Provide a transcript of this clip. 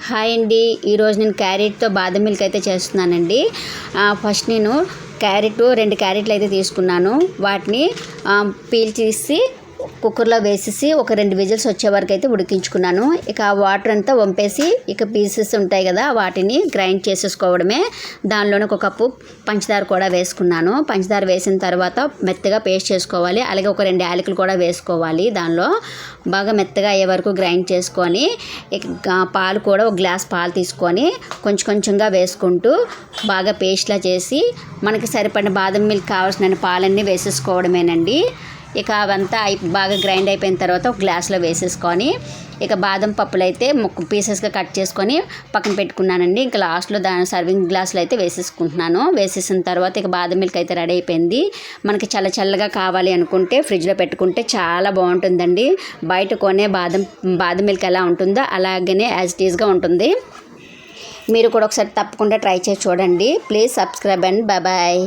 Hi అండి. ఈరోజు నేను క్యారెట్తో బాదం మిల్క్ అయితే చేస్తున్నానండి. ఫస్ట్ నేను రెండు క్యారెట్లు అయితే తీసుకున్నాను. వాటిని పీల్ తీసి కుక్కర్లో వేసేసి ఒక 2 విజిల్స్ వచ్చే వరకు అయితే ఉడికించుకున్నాను. ఇక ఆ వాటర్ అంతా వంపేసి ఇక పీసెస్ ఉంటాయి కదా, వాటిని గ్రైండ్ చేసేసుకోవడమే. దానిలోనే ఒక కప్పు పంచదార కూడా వేసుకున్నాను. పంచదార వేసిన తర్వాత మెత్తగా పేస్ట్ చేసుకోవాలి. అలాగే ఒక 2 యాలకులు కూడా వేసుకోవాలి. దానిలో బాగా మెత్తగా అయ్యే వరకు గ్రైండ్ చేసుకొని ఇక పాలు కూడా ఒక గ్లాస్ పాలు తీసుకొని కొంచెం కొంచెంగా వేసుకుంటూ బాగా పేస్ట్లా చేసి మనకి సరిపడిన బాదం మిల్క్ కావాల్సిన పాలన్నీ వేసేసుకోవడమేనండి. ఇక అవంతా బాగా గ్రైండ్ అయిపోయిన తర్వాత ఒక గ్లాస్లో వేసేసుకొని ఇక బాదం పప్పులు అయితే పీసెస్గా కట్ చేసుకొని పక్కన పెట్టుకున్నానండి. ఇంకా లాస్ట్లో దాని సర్వింగ్ గ్లాసులో అయితే వేసేసుకుంటున్నాను. వేసేసిన తర్వాత ఇక బాదం మిల్క్ అయితే రెడీ అయిపోయింది. మనకి చల్లగా కావాలి అనుకుంటే ఫ్రిడ్జ్లో పెట్టుకుంటే చాలా బాగుంటుందండి. బయట కొనే బాదం మిల్క్ ఎలా ఉంటుందో అలాగనే యాజ్ ఇట్ ఈస్గా ఉంటుంది. మీరు కూడా ఒకసారి తప్పకుండా ట్రై చేసి చూడండి. Please subscribe and bye.